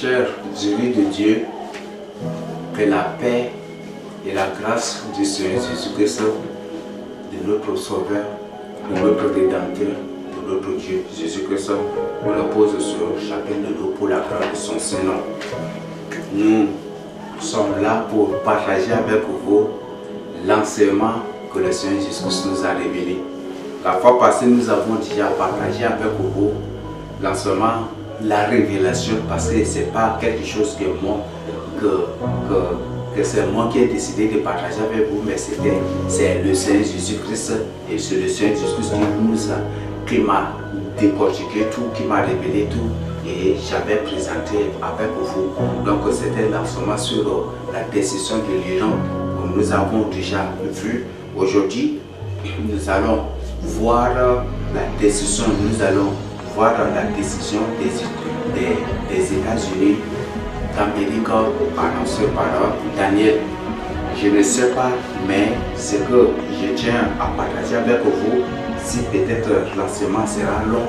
chers amis de Dieu, que la paix et la grâce du Seigneur Jésus-Christ, de notre Sauveur, de notre Rédempteur, de notre Dieu Jésus-Christ, repose sur chacun de nous pour la gloire de son Saint-Nom. Nous sommes là pour partager avec vous l'enseignement que le Seigneur Jésus-Christ nous a révélé. La fois passée, nous avons déjà partagé avec vous l'enseignement, la révélation, parce que ce n'est pas quelque chose que moi, que c'est moi qui ai décidé de partager avec vous, mais c'est le Seigneur Jésus-Christ, et c'est le Seigneur Jésus-Christ qui m'a décortiqué tout, qui m'a révélé tout, et j'avais présenté avec vous. Donc c'était l'enseignement sur la décision de l'Iran que nous avons déjà vu. Aujourd'hui, nous allons voir la décision, des États-Unis d'Amérique annoncée par Daniel. Je ne sais pas, mais ce que je tiens à partager avec vous, si peut-être l'enseignement sera long,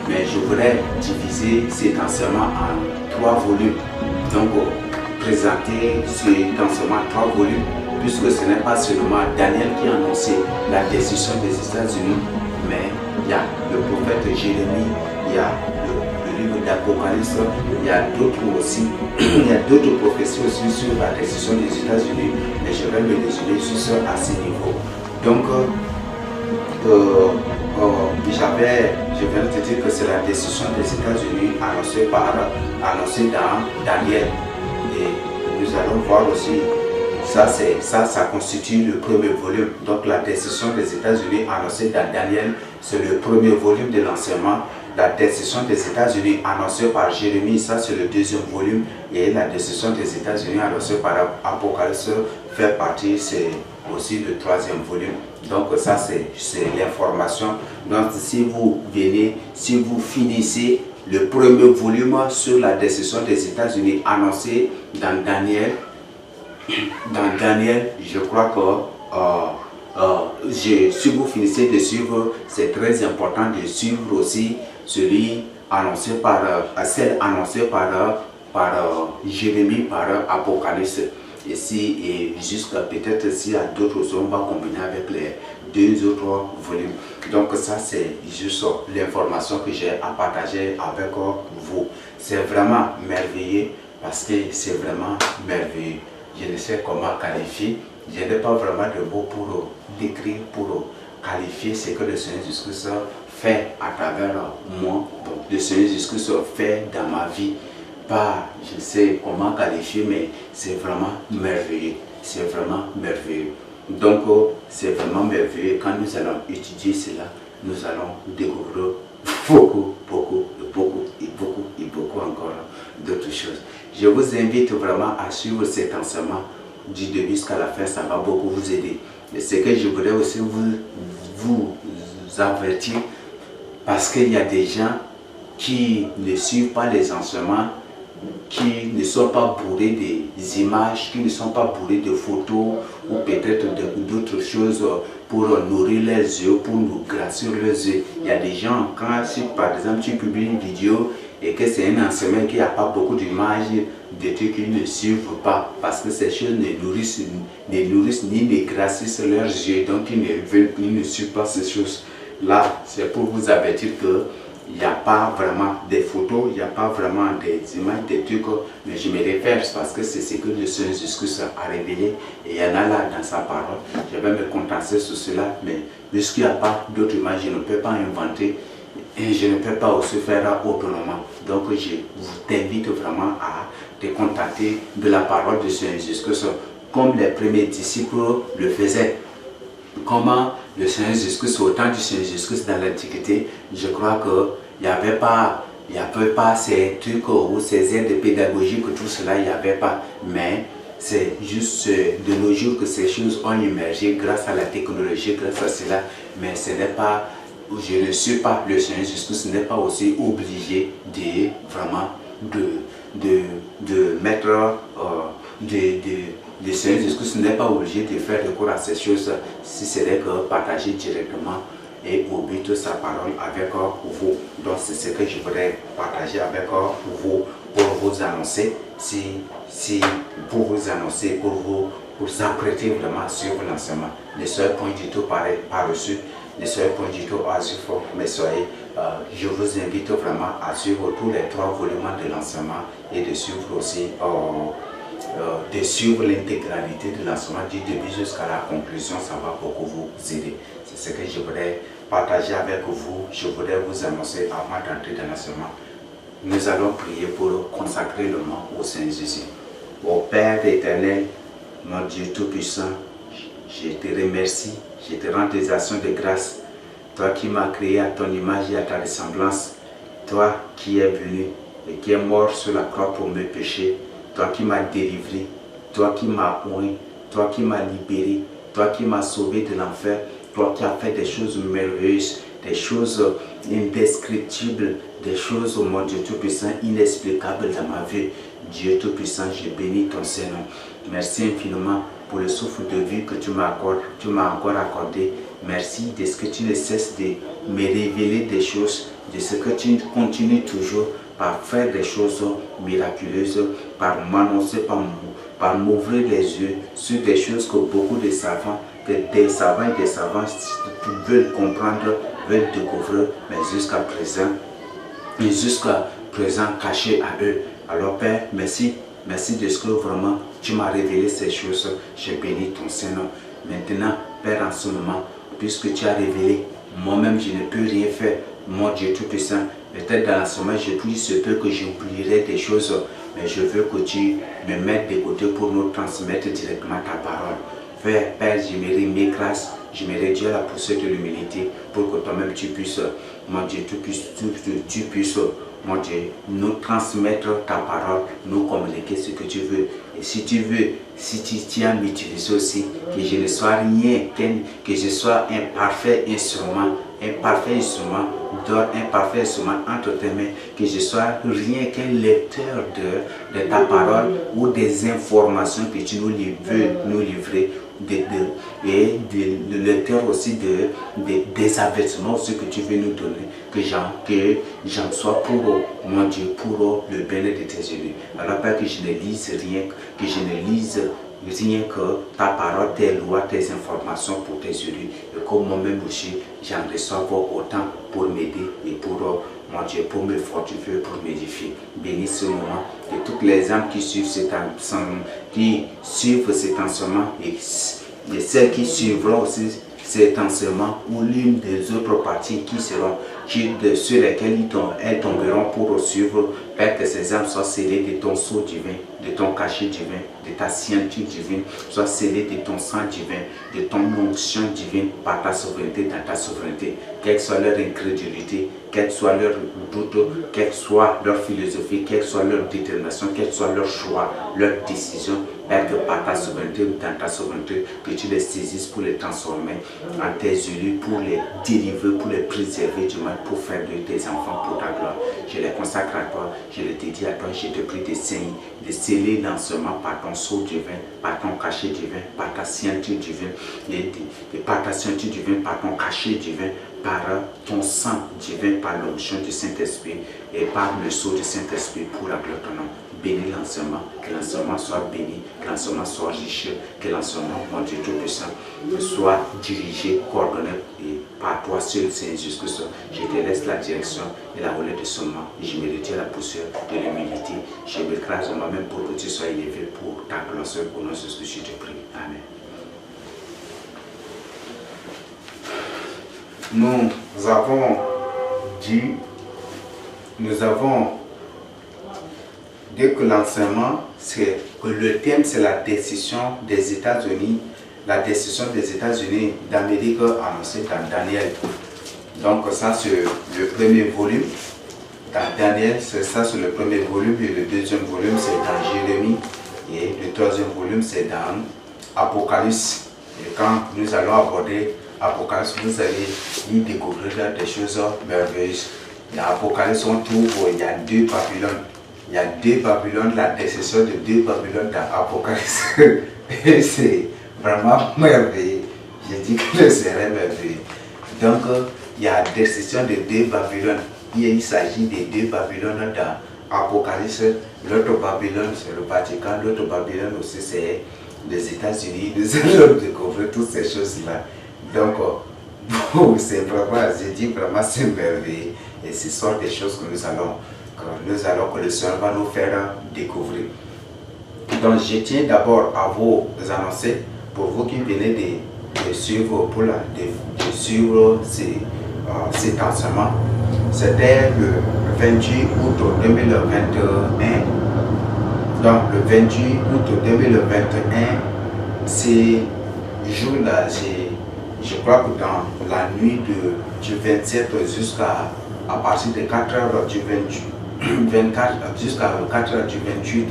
mais je voudrais diviser cet enseignement en 3 volumes. Donc, présenter cet enseignement en 3 volumes, puisque ce n'est pas seulement Daniel qui a annoncé la décision des États-Unis, mais il y a le prophète Jérémie, il y a le livre d'Apocalypse, il y a d'autres aussi, il y a d'autres prophéties aussi sur la décision des États-Unis, mais je vais me résumer juste à ce niveau. Donc, je viens de te dire que c'est la décision des États-Unis annoncée dans Daniel. Et nous allons voir aussi, ça constitue le premier volume. Donc la décision des États-Unis annoncée dans Daniel, c'est le premier volume de l'enseignement. La décision des États-Unis annoncée par Jérémie, ça c'est le deuxième volume. Et la décision des États-Unis annoncée par Apocalypse fait partie, c'est aussi le 3e volume. Donc ça c'est l'information. Donc si vous finissez le premier volume sur la décision des États-Unis annoncée dans Daniel, je crois que si vous finissez de suivre, c'est très important de suivre aussi celle annoncée par Jérémie, par Apocalypse. Et jusqu'à peut-être s'il y a d'autres, on va combiner avec les 2 autres volumes. Donc ça c'est juste l'information que j'ai à partager avec vous. C'est vraiment merveilleux, parce que c'est vraiment merveilleux. Je ne sais comment qualifier. Je n'ai pas vraiment de mots pour décrire, pour qualifier ce que le Seigneur Jésus-Christ fait à travers moi. Donc le Seigneur Jésus-Christ fait dans ma vie. Pas, je sais comment qualifier, mais c'est vraiment merveilleux. C'est vraiment merveilleux. Donc c'est vraiment merveilleux. Quand nous allons étudier cela, nous allons découvrir beaucoup encore d'autres choses. Je vous invite vraiment à suivre cet enseignement du début jusqu'à la fin, ça va beaucoup vous aider. Et ce que je voudrais aussi vous avertir, parce qu'il y a des gens qui ne suivent pas les enseignements, qui ne sont pas bourrés des images, qui ne sont pas bourrés de photos ou peut-être d'autres choses pour nourrir les yeux, pour nous grassir les yeux. Il y a des gens, quand par exemple tu publies une vidéo et que c'est un enseignement qui n'a pas beaucoup d'images, des trucs qu'ils ne suivent pas, parce que ces choses ne nourrissent ni ne grassissent leurs yeux, donc ils ne suivent pas ces choses. Là, c'est pour vous avertir que il n'y a pas vraiment des photos, il n'y a pas vraiment des images, des trucs, mais je me réfère parce que c'est ce que le Seigneur Jésus-Christ a révélé, et il y en a là dans sa parole. Je vais me contenter sur cela, mais puisqu'il n'y a pas d'autres images, je ne peux pas inventer et je ne peux pas aussi faire autrement. Donc je vous invite vraiment à te contenter de la parole du Seigneur Jésus-Christ, comme les premiers disciples le faisaient. Comment le Seigneur Jésus-Christ, au temps du Seigneur Jésus-Christ dans l'Antiquité, je crois qu'il n'y avait pas ces trucs ou ces aides pédagogiques, tout cela, il n'y avait pas. Mais c'est juste de nos jours que ces choses ont émergé grâce à la technologie, grâce à cela. Mais ce n'est pas, je ne suis pas, le Seigneur Jésus-Christ n'est pas aussi obligé de vraiment de mettre le Seigneur Jésus-Christ n'est pas obligé de faire recours à ces choses, si ce n'est que partager directement et ouvrir sa parole avec vous. Donc c'est ce que je voudrais partager avec vous pour vous annoncer, pour vous annoncer, pour vous apprêter vraiment à suivre l'enseignement. Ne soyez point du tout par-dessus, ne soyez point du tout oisifs, mais soyez, je vous invite vraiment à suivre tous les 3 volumes de l'enseignement et de suivre aussi, de suivre l'intégralité de l'enseignement du début jusqu'à la conclusion. Ça va beaucoup vous aider. C'est ce que je voudrais partager avec vous. Je voudrais vous annoncer avant d'entrer dans l'enseignement. Nous allons prier pour consacrer le nom au Seigneur Jésus. Ô Père éternel, mon Dieu Tout-Puissant, je te remercie, je te rends des actions de grâce. Toi qui m'as créé à ton image et à ta ressemblance, toi qui es venu et qui es mort sur la croix pour mes péchés, toi qui m'as délivré, toi qui m'as oint, toi qui m'as libéré, toi qui m'as sauvé de l'enfer, toi qui as fait des choses merveilleuses, des choses indescriptibles, des choses, oh mon Dieu Tout-Puissant, inexplicables dans ma vie. Dieu Tout-Puissant, je bénis ton Saint-Nom. Merci infiniment pour le souffle de vie que tu m'as encore accordé. Merci de ce que tu ne cesses de me révéler des choses, de ce que tu continues toujours par faire des choses miraculeuses, par m'annoncer, par m'ouvrir les yeux sur des choses que beaucoup de savants, des savants et des savantes veulent comprendre, veulent découvrir, mais jusqu'à présent caché à eux. Alors Père, merci de ce que vraiment tu m'as révélé ces choses. Je bénis ton Saint-Nom. Maintenant, Père, en ce moment, puisque tu as révélé, moi-même je ne peux rien faire, mon Dieu Tout-Puissant. Peut-être dans ce moment, je prie ce peu que j'oublierai des choses, mais je veux que tu me mettes de côté pour nous transmettre directement ta parole. Père, je me remets grâce, je me réduis à la poussière de l'humilité pour que toi-même tu puisses, mon Dieu, tu puisses, mon Dieu, nous transmettre ta parole, nous communiquer ce que tu veux. Et si tu veux, si tu tiens à m'utiliser aussi, que je ne sois rien, que je sois un parfait instrument entre tes mains, que je sois rien qu'un lecteur de ta parole ou des informations que tu veux nous livrer, et le lecteur aussi des avertissements aussi que tu veux nous donner, que j'en sois pour, mon Dieu, pour le bien de tes élus. Alors Père, que je ne lise rien, rien que ta parole, tes lois, tes informations pour tes élus, et que moi-même aussi j'en reçois autant pour m'aider et pour, mon Dieu, pour me fortifier, pour m'édifier. Bénis ce moment et toutes les âmes qui suivent cet enseignement et celles qui suivront aussi cet enseignement ou l'une des autres parties sur lesquelles elles tomberont pour suivre. Père, que ces âmes soient scellées de ton sceau divin, de ton cachet divin, de ta scienture divine, soient scellées de ton sang divin, de ton onction divine par ta souveraineté, dans ta souveraineté. Quelle soit leur incrédulité, quel soit leur doute, quelle soit leur philosophie, quelle soit leur détermination, quel soit leur choix, leur décision, Père, que par ta souveraineté ou dans ta souveraineté, que tu les saisisses pour les transformer en tes élus, pour les délivrer, pour les préserver du mal, pour faire de tes enfants pour ta gloire. Je les consacre à toi, je les dédie à toi, je te prie de sceller l'enseignement par ton sceau divin, par ton cachet divin, par ta scienture divine, et par ta scienture divine, par ton cachet divin, par ton sang divin, par l'onction du Saint-Esprit et par le sceau du Saint-Esprit pour la gloire de ton nom. Bénis l'enseignement, que l'enseignement soit béni, que l'enseignement soit riche, que l'enseignement, mon Dieu Tout-Puissant, soit dirigé, coordonné et par toi seul, Seigneur Jésus-Christ. Je te laisse la direction et la relève de ce moment. Et je me retire la poussière de l'humilité. Je m'écrase moi-même pour que tu sois élevé pour ta gloire seule. Au nom de Jésus, je te prie. Amen. Nous avons dit que l'enseignement, c'est que le thème, c'est la décision des États-Unis, d'Amérique annoncée dans Daniel. Donc ça, c'est le premier volume. Dans Daniel, c'est le premier volume, et le deuxième volume, c'est dans Jérémie, et le troisième volume, c'est dans Apocalypse. Et quand nous allons aborder Apocalypse, vous allez y découvrir des choses merveilleuses. Dans Apocalypse, on trouve, il y a 2 Babylones. Il y a 2 Babylones, la décision de 2 Babylones dans Apocalypse. Et c'est vraiment merveilleux. Je dis que c'est merveilleux. Donc, il y a la décision de 2 Babylones. Il s'agit des 2 Babylones Apocalypse, l'autre Babylone c'est le Vatican, l'autre Babylone aussi c'est les États-Unis. Nous allons découvrir toutes ces choses-là. Donc, bon, c'est vraiment, j'ai dit vraiment c'est merveilleux. Et ce sont des choses que que le Seigneur va nous faire découvrir. Donc, je tiens d'abord à vous annoncer, pour vous qui venez de suivre, de suivre cet enseignement. C'était le 28 août 2021. Donc, le 28 août 2021, ces jours-là, je crois que dans la nuit du 27 jusqu'à partir de 4 heures du 24 jusqu'à 4 heures du 28,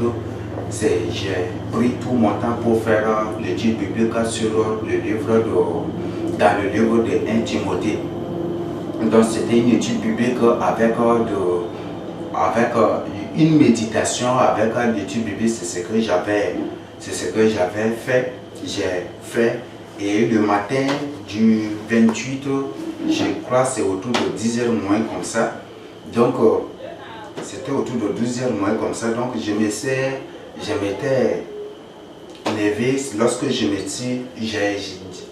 j'ai pris tout mon temps pour faire l'étude biblique sur le livre dans le livre de 1 Timothée. Donc c'était une étude biblique avec une méditation, avec l'étude biblique, c'est ce que j'avais fait. J'ai fait, et le matin du 28, je crois c'est autour de 10h moins comme ça. Donc c'était autour de 12h moins comme ça. Donc je m'étais levé lorsque je me suis,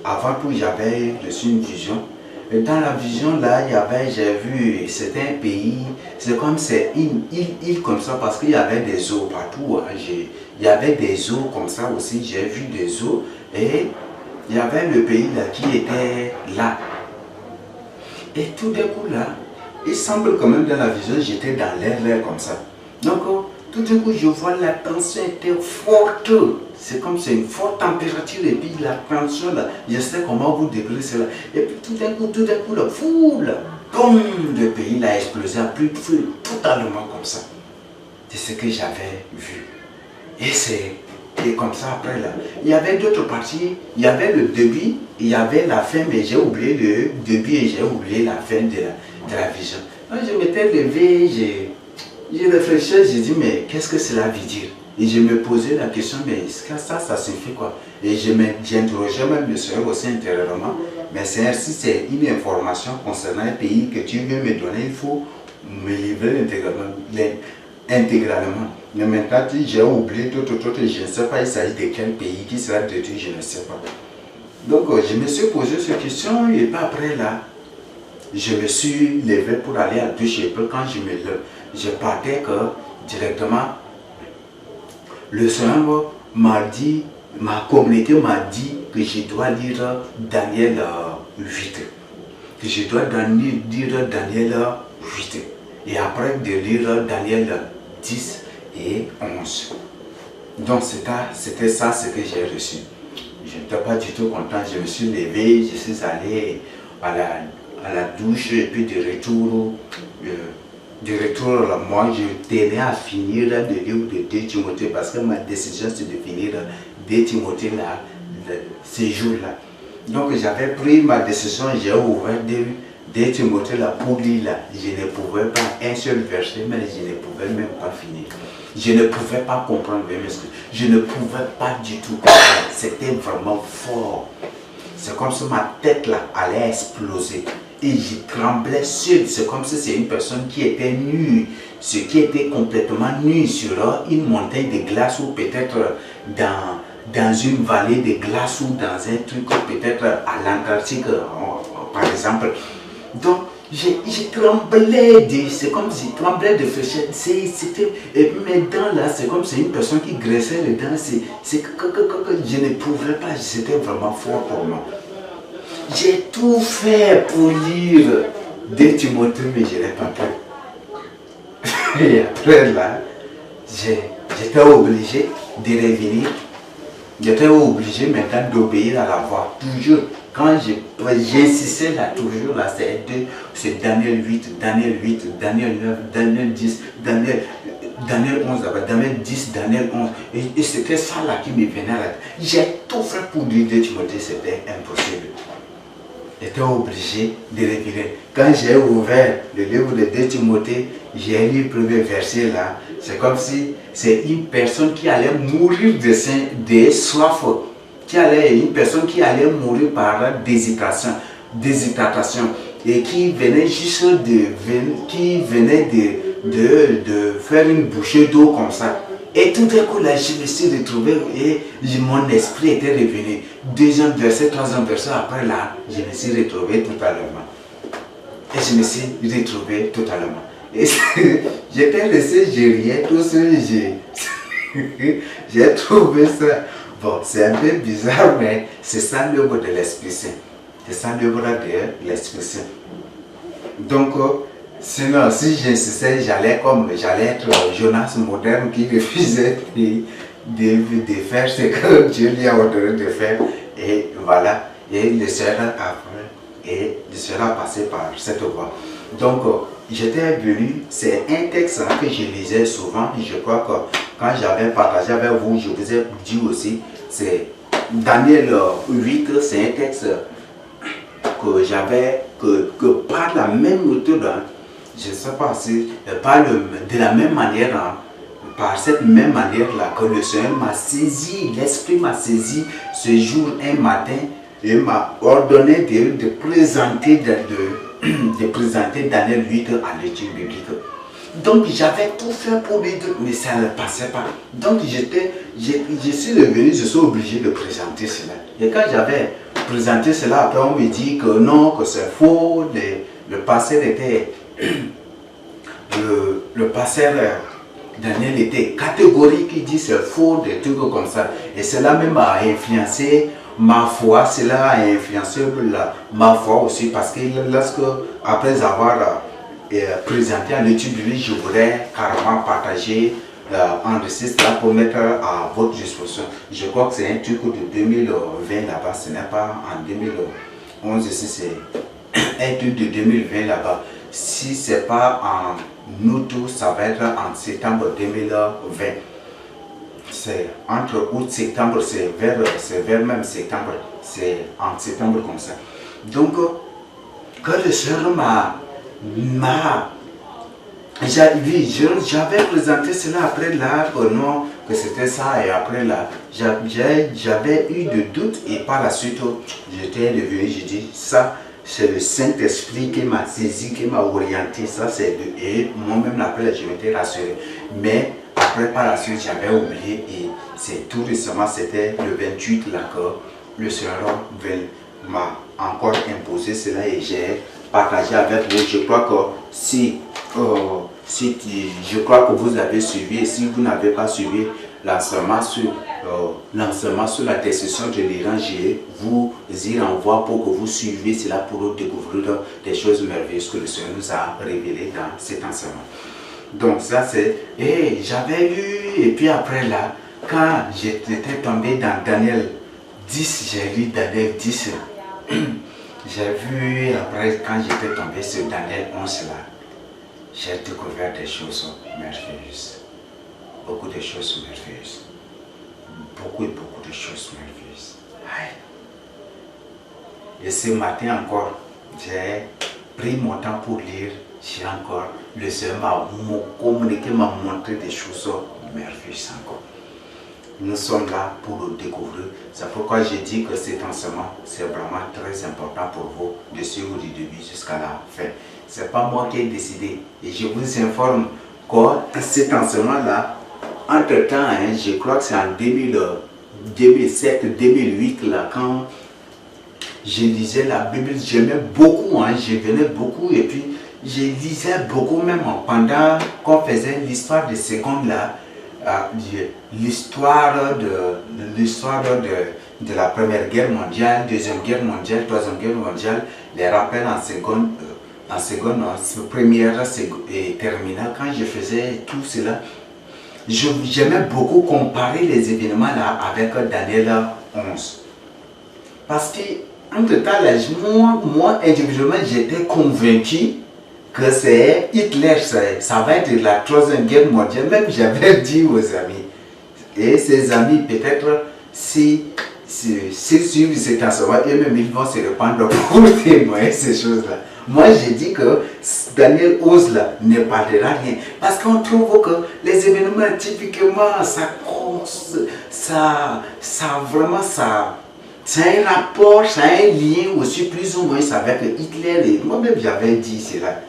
avant tout j'avais reçu une vision. Et dans la vision là, j'ai vu, c'était un pays, c'est comme c'est une île comme ça, parce qu'il y avait des eaux partout. Hein. Il y avait des eaux comme ça aussi, j'ai vu des eaux, et il y avait le pays là qui était là. Et tout d'un coup là, il semble quand même dans la vision, j'étais dans l'air comme ça. Donc tout d'un coup, je vois la tension était forte. C'est comme c'est une forte température et puis la tension là, je sais comment vous décrire cela. Et puis tout d'un coup, la foule, boum, le pays là a explosé à plus de feu, totalement comme ça. C'est ce que j'avais vu. Et comme ça après là, il y avait d'autres parties, il y avait le début, il y avait la fin, mais j'ai oublié le début et j'ai oublié la fin de la vision. Quand je m'étais levé, j'ai réfléchi, j'ai dit, mais qu'est-ce que cela veut dire? Et je me posais la question, mais ça signifie quoi? Et j'interrogeais même le Seigneur aussi intérieurement, mais Seigneur, si c'est une information concernant un pays que tu veux me donner, il faut me livrer intégralement. Mais maintenant, j'ai oublié tout, je ne sais pas, il s'agit de quel pays qui sera détruit, je ne sais pas. Donc, je me suis posé cette question, et puis après là, je me suis levé pour aller à la douche, et puis quand je me lève, je partais que directement, le Seigneur m'a dit, ma communauté m'a dit que je dois lire Daniel 8. Que je dois lire Daniel 8. Et après de lire Daniel 10 et 11. Donc c'était ça ce que j'ai reçu. Je n'étais pas du tout content, je me suis levé, je suis allé à la douche et puis de retour, moi je tenais à finir le livre de 2 Timothée parce que ma décision c'est de finir 2 Timothée là, ces jours-là. Donc j'avais pris ma décision, j'ai ouvert 2 Timothée là pour lire là. Je ne pouvais pas un seul verset, mais je ne pouvais même pas finir. Je ne pouvais pas comprendre, je ne pouvais pas du tout comprendre. C'était vraiment fort. C'est comme si ma tête là allait exploser. Et je tremblais seul. C'est comme si c'est une personne qui était nue, qui était complètement nue sur une montagne de glace ou peut-être dans une vallée de glace ou dans un truc peut-être à l'Antarctique par exemple. Donc j'ai tremblé, c'est comme si je tremblais de fraîcheur. Et puis mes dents là, c'est comme si une personne qui graissait les dents. Je ne pouvais pas, c'était vraiment fort pour moi. J'ai tout fait pour lire 2 Timothée, mais je n'ai pas pu. Et après là, j'étais obligé de revenir. J'étais obligé maintenant d'obéir à la voix. Toujours, quand j'insistais là, toujours là, c'est Daniel 8, Daniel 8, Daniel 9, Daniel 10, Daniel 11, Daniel 10, Daniel 11. Et c'était ça là qui me venait là. J'ai tout fait pour lire 2 Timothée, c'était impossible. J'étais obligé de revirer. Quand j'ai ouvert le livre de 2 Timothée, j'ai lu le premier verset là. C'est comme si c'est une personne qui allait mourir de soif, une personne qui allait mourir par déshydratation et qui venait juste de faire une bouchée d'eau comme ça. Et tout d'un coup, là, je me suis retrouvé et mon esprit était revenu. Deuxième verset, troisième verset, après là, je me suis retrouvé totalement. Et je me suis retrouvé totalement. Et j'étais resté, je riais tout seul, j'ai trouvé ça. Bon, c'est un peu bizarre, mais c'est ça l'œuvre de l'Esprit Saint. C'est ça l'œuvre de l'Esprit Saint. Donc, sinon, si j'insistais, j'allais être Jonas moderne qui refusait de faire ce que Dieu lui a ordonné de faire. Et voilà, et le Seigneur après, et le Seigneur a passé par cette voie. Donc, j'étais venu, c'est un texte que je lisais souvent, et je crois que quand j'avais partagé avec vous, je vous ai dit aussi, c'est Daniel 8, c'est un texte que j'avais, que par la même méthode, je ne sais pas si, de la même manière, par cette même manière-là, que le Seigneur m'a saisi, l'Esprit m'a saisi ce jour, un matin, et m'a ordonné de présenter Daniel 8 à l'étude biblique. Donc j'avais tout fait pour lui, mais ça ne passait pas. Donc je suis revenu, je suis obligé de présenter cela. Et quand j'avais présenté cela, après on me dit que non, que c'est faux, le pasteur était... le pasteur Daniel était catégorique, il dit c'est faux, des trucs comme ça. Et cela même a influencé ma foi, cela a influencé ma foi aussi, parce que lorsque, après avoir présenté à l'étude biblique, je voudrais carrément partager, enregistrer cela pour mettre à votre disposition. Je crois que c'est un truc de 2020 là-bas, ce n'est pas en 2011 ici, c'est un truc de 2020 là-bas. Si ce n'est pas en août, ça va être en septembre 2020. C'est entre août et septembre, c'est vers même septembre. C'est en septembre comme ça. Donc, quand le Seigneur j'avais présenté cela après là, non, que c'était ça, et après là, j'avais eu de doutes, et par la suite, j'étais revenu, j'ai dit, ça, c'est le Saint-Esprit qui m'a saisi, qui m'a orienté, ça c'est et moi-même après je m'étais rassuré. Mais après par la suite j'avais oublié, et c'est tout récemment, c'était le 28 là que le Seigneur m'a encore imposé cela et j'ai partagé avec vous. Je crois que je crois que vous avez suivi, et si vous n'avez pas suivi l'enseignement sur la décision de l'Iran, je vous y renvoie pour que vous suiviez cela pour découvrir des choses merveilleuses que le Seigneur nous a révélées dans cet enseignement. Donc ça c'est, et j'avais lu, et puis après là, quand j'étais tombé dans Daniel 10, j'ai lu Daniel 10, j'ai vu après quand j'étais tombé sur Daniel 11 là, j'ai découvert des choses merveilleuses, beaucoup de choses merveilleuses. Beaucoup de choses merveilleuses. Et ce matin encore, j'ai pris mon temps pour lire. J'ai encore, le Seigneur m'a communiqué, m'a montré des choses merveilleuses encore. Nous sommes là pour le découvrir. C'est pourquoi j'ai dit que cet enseignement, c'est vraiment très important pour vous de suivre du début jusqu'à la fin. Ce n'est pas moi qui ai décidé. Et je vous informe que cet enseignement-là, entre-temps, je crois que c'est en 2007, 2008, là, quand je lisais la Bible, j'aimais beaucoup, je venais beaucoup, et puis je lisais beaucoup même pendant qu'on faisait l'histoire de seconde là, l'histoire de la Première Guerre mondiale, Deuxième Guerre mondiale, Troisième Guerre mondiale, les rappels en seconde, première et terminale. Quand je faisais tout cela, j'aimais beaucoup comparer les événements là avec Daniel 11. Parce que, entre-temps, moi individuellement, j'étais convaincu que c'est Hitler, ça va être la Troisième Guerre mondiale. Même j'avais dit aux amis, et ces amis, peut-être, si suivent cet enseignement, eux-mêmes, ils vont se répandre pour témoigner ces choses-là. Moi, j'ai dit que Daniel 11 là, ne parlera rien. Parce qu'on trouve que les événements, typiquement, ça a un rapport, ça a un lien aussi plus ou moins avec Hitler. Et moi-même, j'avais dit cela.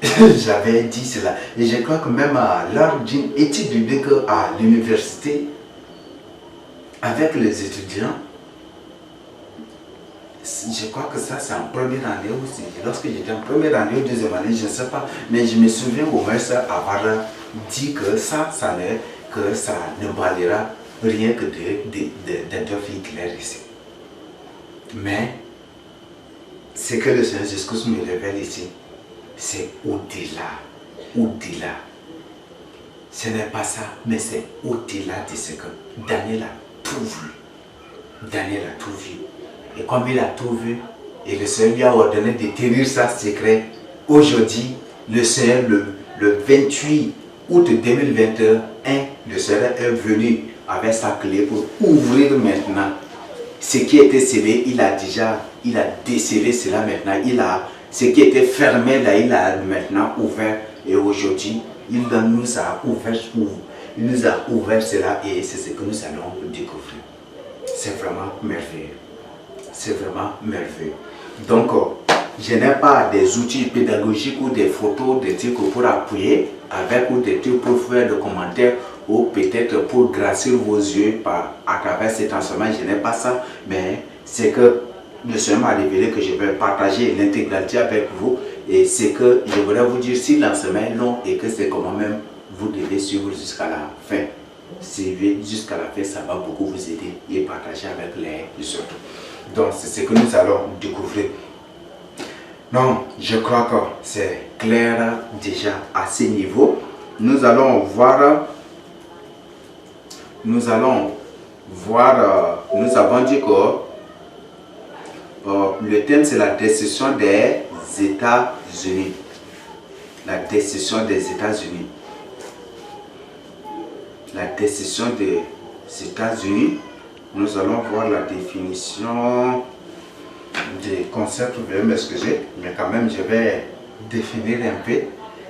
j'avais dit cela. Et je crois que même lors d'une étude biblique à l'université, avec les étudiants, je crois que ça c'est en première année aussi. Lorsque j'étais en première année ou deuxième année, je ne sais pas, mais je me souviens au moins avoir dit que ça ne valera rien que d'Adolf Hitler ici. Mais ce que le Seigneur Jésus me révèle ici, c'est au-delà. Au-delà. Ce n'est pas ça, mais c'est au-delà de ce que Daniel a tout vu. Daniel a tout vu. Et comme il a tout vu, et le Seigneur lui a ordonné de tenir ça secret, aujourd'hui, le Seigneur, le 28 août 2021, le Seigneur est venu avec sa clé pour ouvrir maintenant. Ce qui était scellé, il a décellé cela maintenant. Ce qui était fermé là, il a maintenant ouvert. Et aujourd'hui, il nous a ouvert cela et c'est ce que nous allons découvrir. C'est vraiment merveilleux. C'est vraiment merveilleux. Donc, je n'ai pas des outils pédagogiques ou des photos, des trucs pour appuyer avec ou des trucs pour faire des commentaires ou peut-être pour gracier vos yeux à travers cet enseignement. Je n'ai pas ça, mais c'est que le Seigneur m'a révélé que je vais partager l'intégralité avec vous. Et c'est que je voudrais vous dire si l'enseignement est long et que c'est comment même vous devez suivre jusqu'à la fin. Suivez jusqu'à la fin, ça va beaucoup vous aider et partager avec les autres. Donc c'est ce que nous allons découvrir. Non, je crois que c'est clair déjà à ce niveau. Nous avons dit que le thème c'est la décision des États-Unis. La décision des États-Unis. La décision des États-Unis. Nous allons voir la définition des concepts. Vous vais m'excuser, mais quand même je vais définir un peu.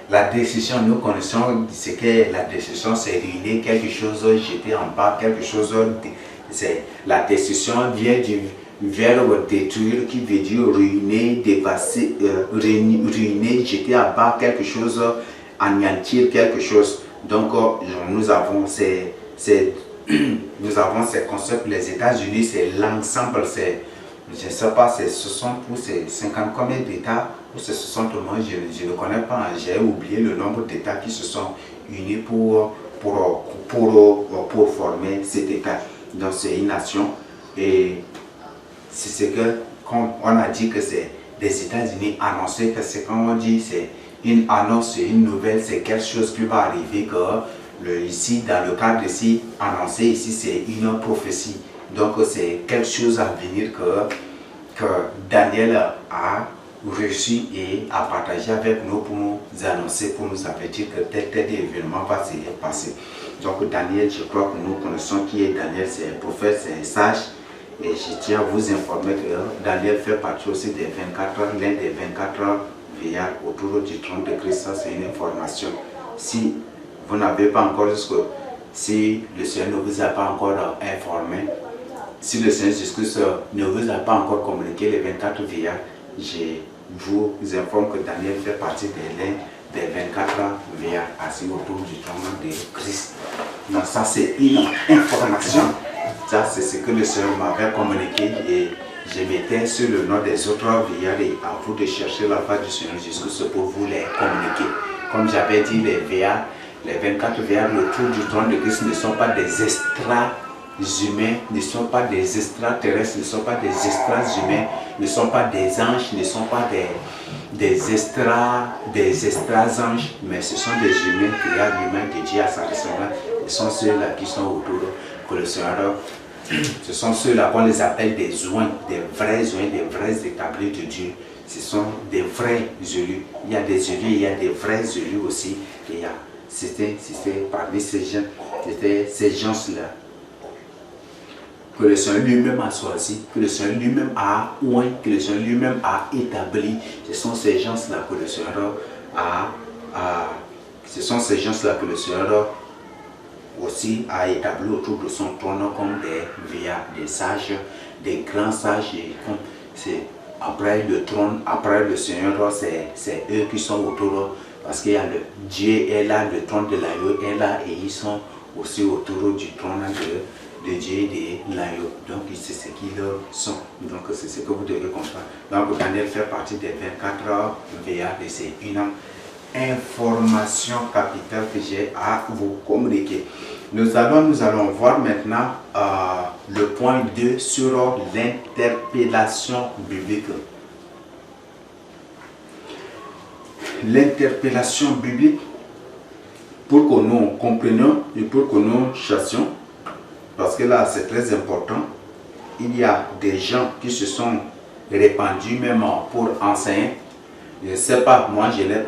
La décision, nous connaissons ce que la décision, c'est ruiner quelque chose, jeter en bas quelque chose. La décision vient du verbe détruire qui veut dire ruiner, dévasser, ruiner, jeter en bas quelque chose, anéantir quelque chose. Donc nous avons ces concepts. Les États-Unis, c'est l'ensemble, je ne sais pas, c'est 60 ou c'est 50 combien d'États, ou c'est 60 au moins, je ne connais pas, j'ai oublié le nombre d'États qui se sont unis pour former cet État. Donc c'est une nation et c'est ce que, quand on a dit que c'est des États-Unis annoncés, que c'est quand on dit c'est une annonce, c'est une nouvelle, c'est quelque chose qui va arriver que ici, dans le cadre ici, annoncé ici, c'est une prophétie. Donc c'est quelque chose à venir que Daniel a reçu et a partagé avec nous pour nous annoncer, pour nous avertir que tel événement va se passer. Donc Daniel, je crois que nous connaissons qui est Daniel, c'est un prophète, c'est un sage. Et je tiens à vous informer que Daniel fait partie aussi des 24 heures, l'un des 24 heures veillards autour du trône de Christ. Ça c'est une information. Si vous n'avez pas encore si le Seigneur ne vous a pas encore informé, si le Seigneur Jésus-Christ ne vous a pas encore communiqué les 24 veillards, je vous informe que Daniel fait partie de l'un des 24 veillards assis autour du trône de Christ. Donc ça c'est une information. Ça c'est ce que le Seigneur m'avait communiqué et je mettais sur le nom des autres veillards et à vous de chercher la face du Seigneur Jésus-Christ pour vous les communiquer. Comme j'avais dit, les veillards, les 24 veillards autour du trône de Christ ne sont pas des extra-humains, ne sont pas des extraterrestres, ne sont pas des extra-humains, ne sont pas des anges, ne sont pas des extra-anges, mais ce sont des humains créés l'humain de Dieu à sa ressemblance. Ce sont ceux-là qui sont autour que le Seigneur. Ce sont ceux-là qu'on les appelle des oints, des vrais établis de Dieu. Ce sont des vrais élus. Il y a des élus, il y a des vrais élus aussi. Et c'était parmi ces gens-là que le Seigneur lui-même a choisi, que le Seigneur lui-même a oint, que le Seigneur lui-même a établi. Ce sont ces gens-là que le Seigneur aussi a établi autour de son trône comme des veillards, des sages, des grands sages. après le trône, après le Seigneur, c'est eux qui sont autour, parce qu'il y a le Dieu est là, le trône de l'agneau est là, et ils sont aussi autour du trône de Dieu et de l'agneau. Donc c'est ce qu'ils sont. Donc c'est ce que vous devez comprendre. Donc Daniel fait partie des 24 veillards et c'est une information capitale que j'ai à vous communiquer. Nous allons voir maintenant le point 2 sur l'interpellation biblique. L'interpellation biblique, pour que nous comprenions et pour que nous chassions, parce que là c'est très important, il y a des gens qui se sont répandus même pour enseigner. Je ne sais pas, moi je n'ai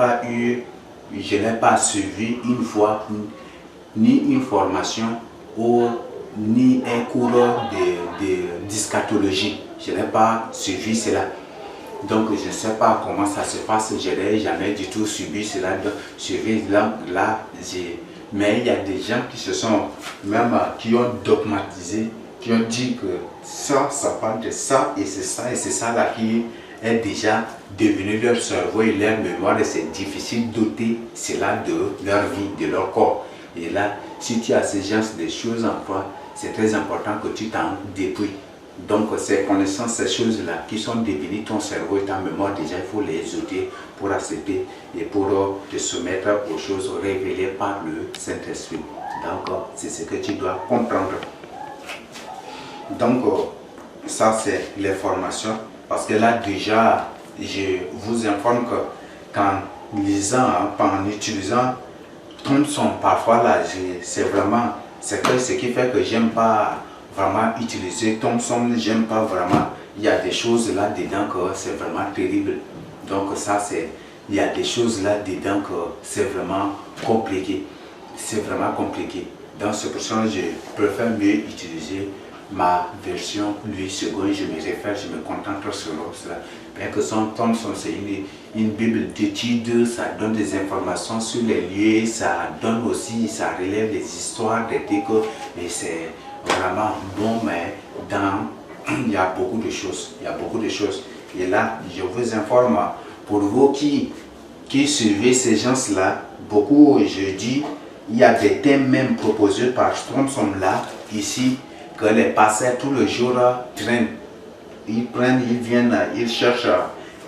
pas suivi une fois ni une formation ou ni un cours d'eschatologie. Je n'ai pas suivi cela. Donc je ne sais pas comment ça se passe, je n'ai jamais du tout suivi cela. Mais il y a des gens qui se sont même qui ont dogmatisé, qui ont dit que ça parle de ça et c'est ça là qui est déjà devenu leur cerveau et leur mémoire et c'est difficile d'ôter cela de leur vie, de leur corps. Et là, si tu as ces gens des choses en toi, c'est très important que tu t'en dépouilles. Donc ces connaissances, ces choses-là qui sont devenues ton cerveau et ta mémoire, déjà il faut les ôter pour accepter et pour te soumettre aux choses révélées par le Saint-Esprit. Donc c'est ce que tu dois comprendre. Donc ça c'est l'information. Parce que là déjà, je vous informe que qu'en lisant, en utilisant Thompson, parfois là, c'est vraiment, ce qui fait que j'aime pas vraiment utiliser Thompson, j'aime pas vraiment, il y a des choses là dedans que c'est vraiment terrible. Donc ça c'est, il y a des choses là dedans que c'est vraiment compliqué. C'est vraiment compliqué. Donc c'est pour ça que je préfère mieux utiliser ma version 8 secondes, je me réfère, je me contente sur cela. Bien que son Thompson, c'est une Bible d'études, ça donne des informations sur les lieux, ça donne aussi, ça relève des histoires, des décors, et c'est vraiment bon, mais il y a beaucoup de choses, il y a beaucoup de choses. Et là, je vous informe, pour vous qui suivez ces gens-là, beaucoup, je dis, il y a des thèmes même proposés par Thompson là, ici, que les pasteurs tout le jour traînent. Ils prennent, ils viennent, ils cherchent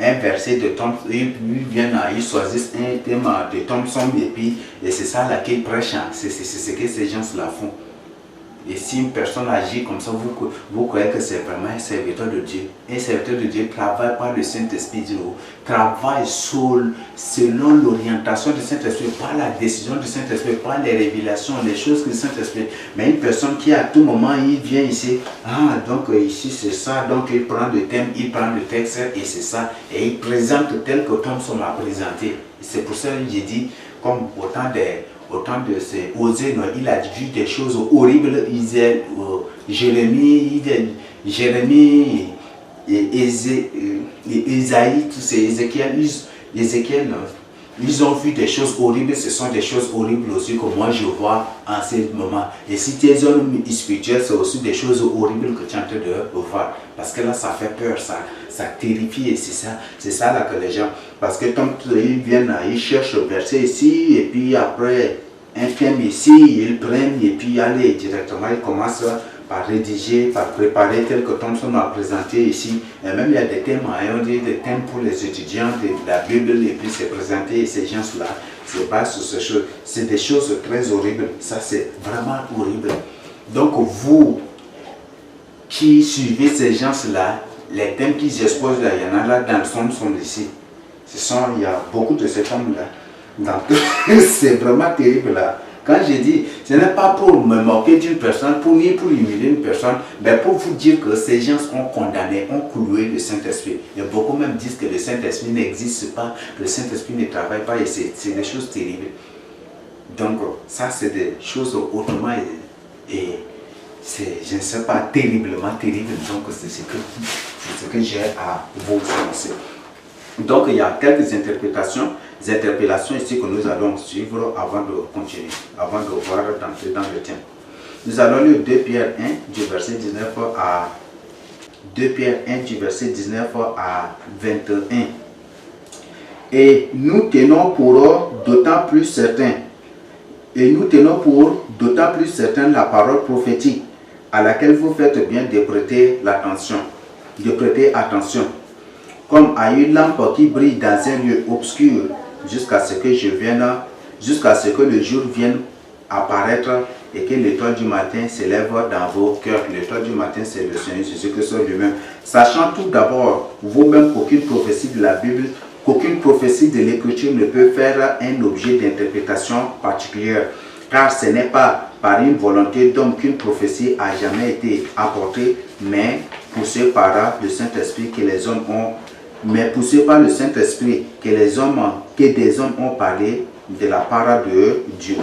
un verset de Thompson, ils viennent, ils choisissent un thème de Thompson et c'est ça là qu'ils prêchent. C'est ce que ces gens-là font. Et si une personne agit comme ça, vous croyez que c'est vraiment un serviteur de Dieu. Un serviteur de Dieu travaille par le Saint-Esprit, travaille selon l'orientation du Saint-Esprit, par la décision du Saint-Esprit, par les révélations, les choses que le Saint-Esprit. Mais une personne qui à tout moment, il vient ici, donc ici c'est ça, donc il prend le thème, il prend le texte et c'est ça. Et il présente tel que Thompson l'a présenté. C'est pour ça que j'ai dit, comme autant de ces Osée, il a vu des choses horribles. Jérémie et Ésaïe, tous ces Ézéchiel, ils ont vu des choses horribles. Ce sont des choses horribles aussi que moi je vois en ce moment. Et si tu es un homme spirituel, c'est aussi des choses horribles que tu es en train de voir. Parce que là, ça fait peur, ça terrifie. Et c'est ça là que les gens... Parce que quand ils viennent, ils cherchent le verset ici, et puis après un thème ici, ils prennent, et puis allez directement, ils commencent par rédiger, par préparer tel que Thompson a présenté ici. Et même il y a des thèmes, on dit des thèmes pour les étudiants de la Bible, et puis c'est présenté, et ces gens-là se basent sur ces choses. C'est des choses très horribles, ça c'est vraiment horrible. Donc vous qui suivez ces gens-là, les thèmes qu'ils exposent là, il y en a là dans le son ici. Il y a beaucoup de ces thèmes-là. C'est vraiment terrible là. Quand je dis, ce n'est pas pour me moquer d'une personne, ni pour humilier une personne, mais pour vous dire que ces gens ont condamné, ont cloué le Saint-Esprit. Et beaucoup même disent que le Saint-Esprit n'existe pas, que le Saint-Esprit ne travaille pas, et c'est des choses terribles. Donc ça c'est des choses autrement, et c'est, je ne sais pas, terriblement terrible. Donc c'est ce que j'ai à vous annoncer. Donc il y a quelques interpellations ici que nous allons suivre avant de continuer, avant de voir d'entrer dans le thème. Nous allons lire 2 Pierre 1 du verset 19 à 2 Pierre 1 du verset 19 à 21. Et nous tenons pour d'autant plus certain, la parole prophétique à laquelle vous faites bien de prêter attention, comme à une lampe qui brille dans un lieu obscur jusqu'à ce que le jour vienne apparaître et que l'étoile du matin s'élève dans vos cœurs. L'étoile du matin, c'est le Seigneur Jésus-Christ lui-même. Sachant tout d'abord, vous-même, qu'aucune prophétie de la Bible, qu'aucune prophétie de l'Écriture ne peut faire un objet d'interprétation particulière, car ce n'est pas par une volonté d'homme qu'une prophétie a jamais été apportée, mais poussée par le Saint-Esprit que des hommes ont parlé de la part de Dieu.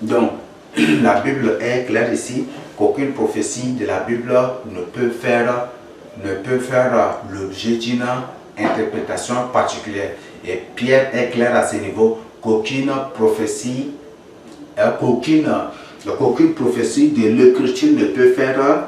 Donc, la Bible est claire ici qu'aucune prophétie de la Bible ne peut faire l'objet d'une interprétation particulière. Et Pierre est clair à ce niveau qu'aucune prophétie de l'Écriture ne peut faire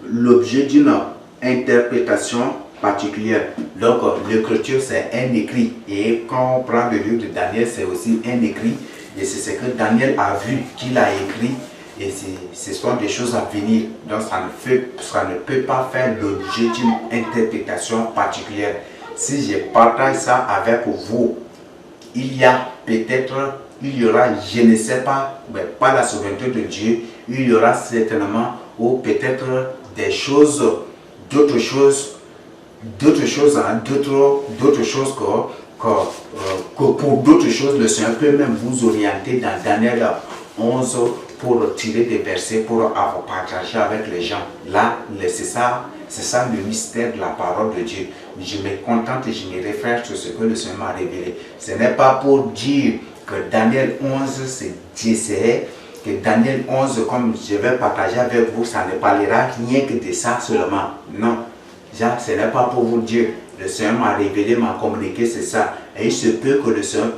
l'objet d'une interprétation particulière. Donc, l'Écriture, c'est un écrit. Et quand on prend le livre de Daniel, c'est aussi un écrit. Et c'est ce que Daniel a vu, qu'il a écrit. Et ce sont des choses à venir. Donc, ça ne peut pas faire l'objet d'une interprétation particulière. Si je partage ça avec vous, il y aura, je ne sais pas, mais pas la souveraineté de Dieu, il y aura certainement, ou peut-être d'autres choses que pour d'autres choses, le Seigneur peut même vous orienter dans Daniel 11 pour tirer des versets, pour partager avec les gens. Là, c'est ça le mystère de la parole de Dieu. Je me contente et je me réfère sur ce que le Seigneur m'a révélé. Ce n'est pas pour dire que Daniel 11, que Daniel 11, comme je vais partager avec vous, ça ne parlera rien que de ça seulement. Non. Ce n'est pas pour vous dire. Le Seigneur m'a révélé, m'a communiqué, c'est ça. Et il se peut que le Seigneur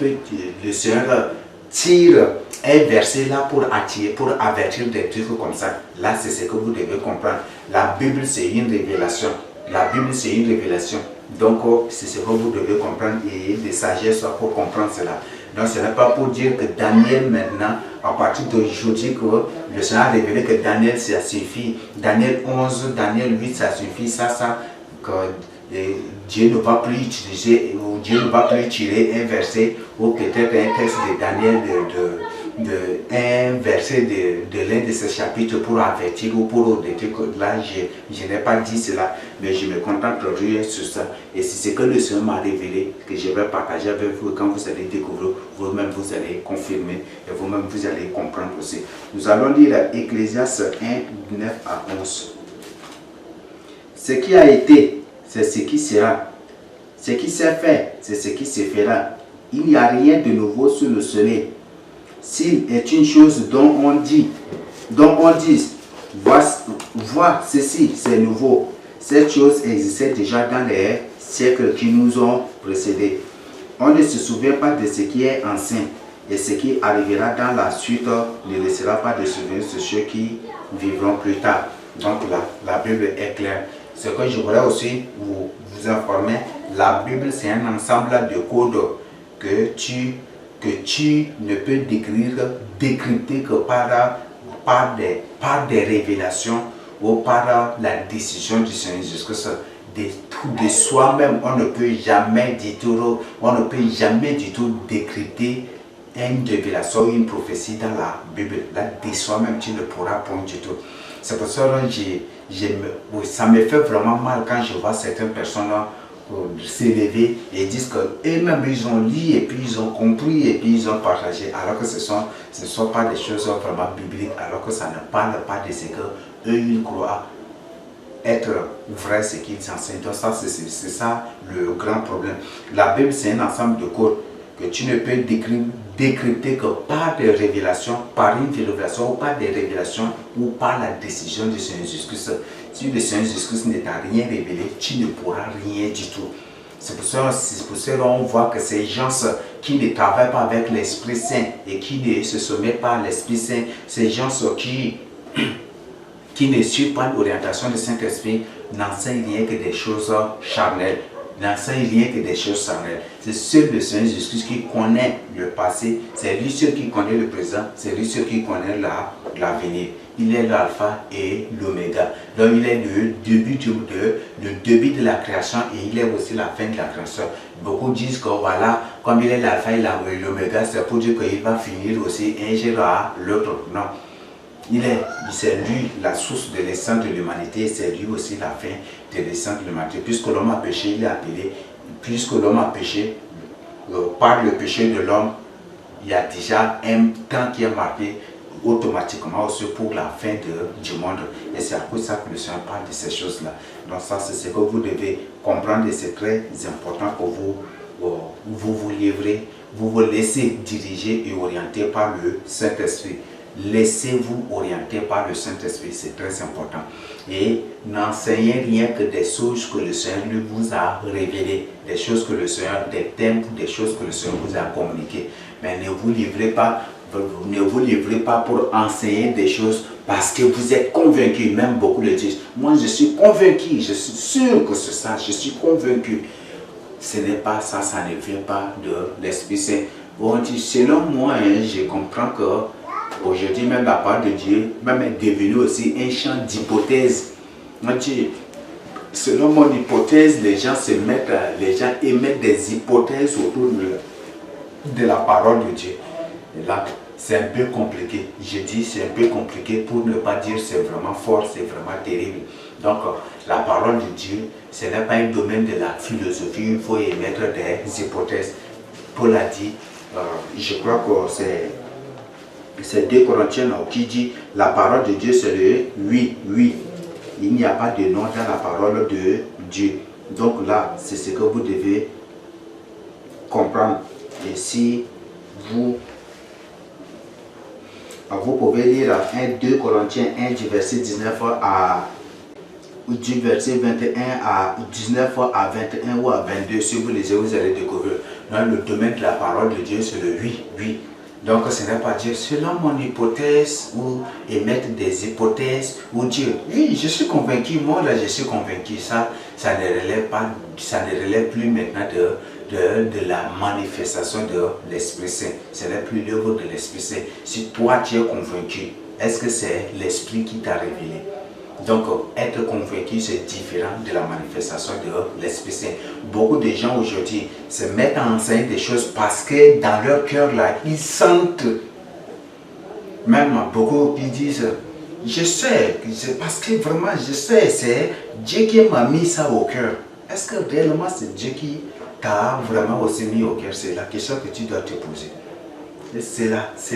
tire un verset là pour avertir des trucs comme ça. Là, c'est ce que vous devez comprendre. La Bible, c'est une révélation. Donc, c'est ce que vous devez comprendre et des sagesses pour comprendre cela. Donc, ce n'est pas pour dire que Daniel, maintenant, à partir d'aujourd'hui, que le Seigneur a révélé que Daniel, ça suffit. Daniel 11, Daniel 8, ça suffit. Que Dieu ne va plus utiliser, ou Dieu ne va plus tirer un verset, ou peut-être un texte de Daniel, un verset de l'un de ces chapitres pour avertir ou pour des trucs. Là, je n'ai pas dit cela, mais je me concentre sur ça. Et c'est ce que le Seigneur m'a révélé, que je vais partager avec vous. Quand vous allez découvrir, vous-même vous allez confirmer et vous-même vous allez comprendre aussi. Nous allons lire Ecclésiaste 1, 9 à 11. Ce qui a été, c'est ce qui sera. Ce qui s'est fait, c'est ce qui se fera. Il n'y a rien de nouveau sous le soleil. S'il est une chose dont on dit, vois ceci, c'est nouveau. Cette chose existait déjà dans les siècles qui nous ont précédés. On ne se souvient pas de ce qui est ancien, et ce qui arrivera dans la suite ne laissera pas de souvenir sur ceux qui vivront plus tard. Donc la Bible est claire. Ce que je voudrais aussi vous informer, la Bible c'est un ensemble de codes que tu ne peux décrypter que par des révélations ou par la décision du Seigneur Jésus-Christ. De soi-même, on ne peut jamais du tout décrypter une révélation ou une prophétie dans la Bible. Là, de soi-même, tu ne pourras pas du tout. C'est pour ça que ça me fait vraiment mal quand je vois certaines personnes s'élever et disent qu'eux-mêmes ils ont lu et puis ils ont compris et puis ils ont partagé, alors que ce ne sont pas des choses vraiment bibliques, alors que ça ne parle pas de ce que eux ils croient être vrai, ce qu'ils enseignent. Donc ça, c'est ça le grand problème. La Bible c'est un ensemble de codes que tu ne peux décrypter que par des révélations, par une révélation ou par des révélations ou par la décision du Seigneur Jésus-Christ. Si le Seigneur Jésus-Christ ne t'a rien révélé, tu ne pourras rien du tout. C'est pour ça qu'on voit que ces gens qui ne travaillent pas avec l'Esprit Saint et qui ne se soumettent pas à l'Esprit Saint, ces gens qui ne suivent pas l'orientation du Saint-Esprit, n'enseigne rien que des choses charnelles. N'enseigne rien que des choses charnelles. C'est seul le Seigneur Jésus qui connaît le passé, c'est lui seul qui connaît le présent, c'est lui seul qui connaît l'avenir. Il est l'alpha et l'oméga. Donc il est le début de la création et il est aussi la fin de la création. Beaucoup disent que voilà, comme il est l'alpha et l'oméga, c'est pour dire qu'il va finir aussi un jour à l'autre. Non. C'est lui la source de l'essence de l'humanité, c'est lui aussi la fin de l'essence de l'humanité. Puisque l'homme a péché, il est appelé, puisque l'homme a péché, par le péché de l'homme, il y a déjà un temps qui est marqué automatiquement aussi pour la fin du monde. Et c'est à cause de ça que le Seigneur parle de ces choses-là. Donc ça, c'est ce que vous devez comprendre et c'est très important que vous livrez, vous vous laissez diriger et orienter par le Saint-Esprit. Laissez-vous orienter par le Saint-Esprit, c'est très important. Et n'enseignez rien que des choses que le Seigneur vous a révélées, des choses que le Seigneur, des thèmes, des choses que le Seigneur vous a communiquées. Mais ne vous livrez pas pour enseigner des choses parce que vous êtes convaincu. Même beaucoup le disent. Moi, je suis convaincu, je suis sûr que c'est ça, je suis convaincu. Ce n'est pas ça, ça ne vient pas de l'Esprit Saint. Bon, selon moi, je comprends que aujourd'hui, même la parole de Dieu même est devenue aussi un champ d'hypothèses. Selon mon hypothèse, les gens émettent des hypothèses autour de la parole de Dieu. Et là, c'est un peu compliqué. Je dis c'est un peu compliqué pour ne pas dire c'est vraiment fort, c'est vraiment terrible. Donc, la parole de Dieu, ce n'est pas un domaine de la philosophie, il faut émettre des hypothèses. Paul a dit, je crois que c'est 2 Corinthiens qui dit la parole de Dieu c'est le oui, oui. Il n'y a pas de non dans la parole de Dieu. Donc là, c'est ce que vous devez comprendre. Et si vous pouvez lire 2 Corinthiens 1 du verset 19 du verset 21 à 19 à 21 ou à 22, si vous lisez, vous allez découvrir. Dans le domaine de la parole de Dieu, c'est le oui, oui. Donc ce n'est pas dire selon mon hypothèse ou émettre des hypothèses ou dire oui je suis convaincu, moi là je suis convaincu, ça ne relève plus maintenant de la manifestation de l'Esprit Saint. Ce n'est plus l'œuvre de l'Esprit Saint. Si toi tu es convaincu, est-ce que c'est l'Esprit qui t'a révélé? Donc, être convaincu, c'est différent de la manifestation de l'Esprit Saint. Beaucoup de gens aujourd'hui se mettent à enseigner des choses parce que dans leur cœur, là, ils sentent. Même beaucoup qui disent, je sais, parce que vraiment, je sais, c'est Dieu qui m'a mis ça au cœur. Est-ce que réellement c'est Dieu qui t'a vraiment aussi mis au cœur? C'est la question que tu dois te poser. C'est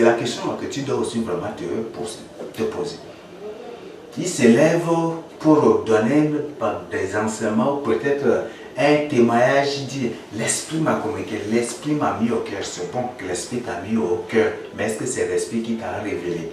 la question que tu dois aussi vraiment te poser. Il s'élève pour donner des enseignements, peut-être un témoignage, il dit l'Esprit m'a communiqué, l'Esprit m'a mis au cœur. C'est bon que l'Esprit t'a mis au cœur, mais est-ce que c'est l'Esprit qui t'a révélé?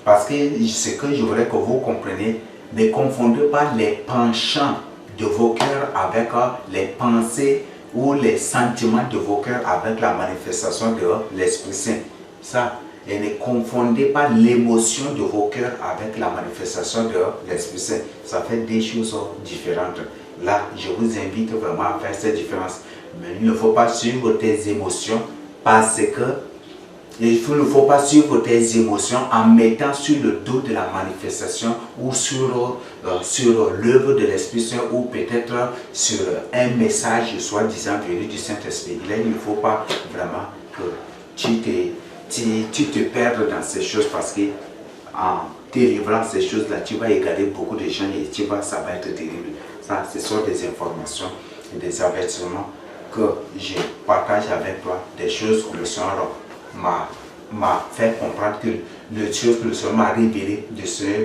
Parce que ce que je voudrais que vous compreniez, ne confondez pas les penchants de vos cœurs avec les pensées ou les sentiments de vos cœurs avec la manifestation de l'Esprit Saint. Ça. Et ne confondez pas l'émotion de vos cœurs avec la manifestation de l'Esprit Saint. Ça fait des choses différentes. Là, je vous invite vraiment à faire cette différence. Mais il ne faut pas suivre tes émotions parce que il ne faut pas suivre tes émotions en mettant sur le dos de la manifestation ou sur l'œuvre de l'Esprit Saint ou peut-être sur un message soi-disant venu du Saint-Esprit. Là, il ne faut pas vraiment que tu te perds dans ces choses parce que en délivrant ces choses-là, tu vas égarer beaucoup de gens et ça va être terrible. Ça, ce sont des informations et des avertissements que je partage avec toi, des choses que le Seigneur m'a fait comprendre, que les choses que le Seigneur m'a révélées,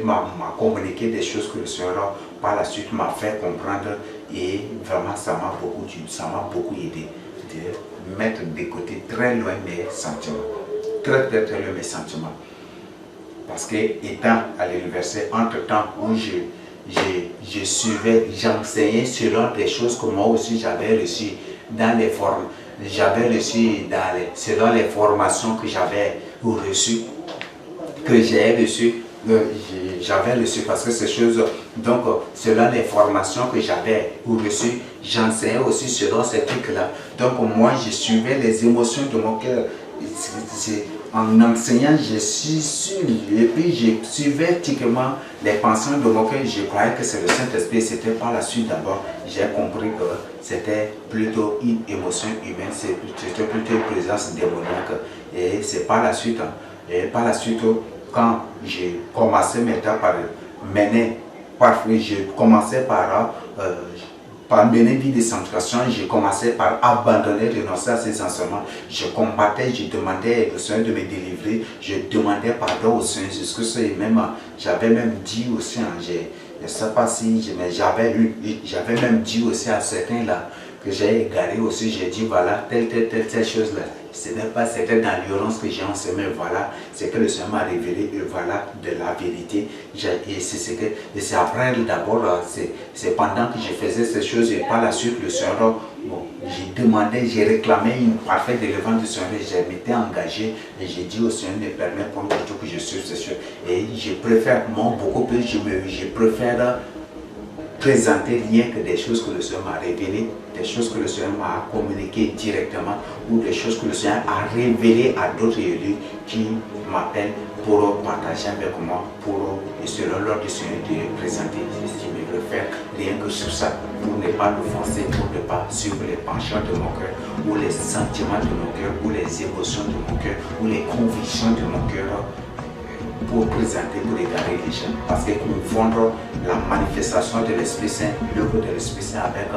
m'a communiqué des choses que le Seigneur par la suite m'a fait comprendre et vraiment ça m'a beaucoup aidé de mettre de côté très loin mes sentiments. Très loin mes sentiments. Parce que étant à l'université, entre-temps où je suivais, j'enseignais selon des choses que moi aussi j'avais reçues dans les formes. J'avais reçu selon les formations que j'avais reçues, que j'ai reçues. j'avais reçu, parce que ces choses, donc selon les formations que j'avais reçues, j'enseignais aussi selon ces trucs-là. Donc moi, je suivais les émotions de mon cœur. En enseignant, je suis sûr, et puis je suivais typiquement les pensées de mon cœur. Je croyais que c'est le Saint-Esprit. C'était par la suite d'abord, j'ai compris que c'était plutôt une émotion humaine, c'était plutôt une présence démoniaque. Et c'est par la suite, quand j'ai commencé maintenant par mener, je commençais par mener vie de sanctification, j'ai commencé par abandonner, renoncer à ces enseignements. Je combattais, je demandais au Seigneur de me délivrer, je demandais pardon au Seigneur. J'avais même dit aussi, je ne sais pas si, mais j'avais même dit aussi à certains là que j'ai égaré aussi, j'ai dit voilà, telle chose là. Ce n'est pas, c'était dans l'ignorance que j'ai enseigné, voilà, c'est que le Seigneur m'a révélé, et voilà, de la vérité. Et c'est après d'abord, c'est pendant que je faisais ces choses, et par la suite, le Seigneur, bon, j'ai demandé, j'ai réclamé une parfaite délivrance du Seigneur, je m'étais engagé, et j'ai dit au Seigneur, ne permet pas du tout que je suive ces choses. Et je préfère, beaucoup plus, je préfère présenter rien que des choses que le Seigneur m'a révélées, des choses que le Seigneur m'a communiquées directement, ou des choses que le Seigneur a révélées à d'autres élus qui m'appellent pour partager avec moi, et selon l'ordre du Seigneur de présenter. Je me préfère rien que sur ça, pour ne pas l'offenser, pour ne pas suivre les penchants de mon cœur, ou les sentiments de mon cœur, ou les émotions de mon cœur, ou les convictions de mon cœur, pour présenter, pour égarer les gens. Parce que confondre la manifestation de l'Esprit Saint, l'œuvre de l'Esprit Saint avec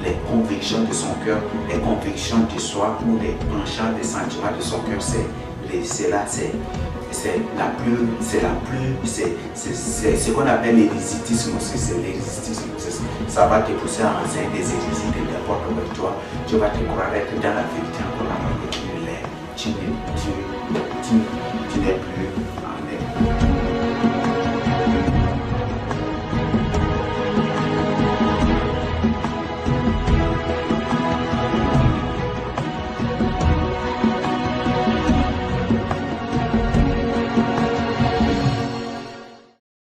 les convictions de son cœur, les convictions du soi ou les penchants des sentiments de son cœur, c'est ce qu'on appelle l'hérésitisme aussi, c'est l'hérésitisme. Ça va te pousser à enseigner des hérésies de n'importe quoi. Toi, tu vas te croire être dans la vérité encore la que tu ne l'es. Tu n'es plus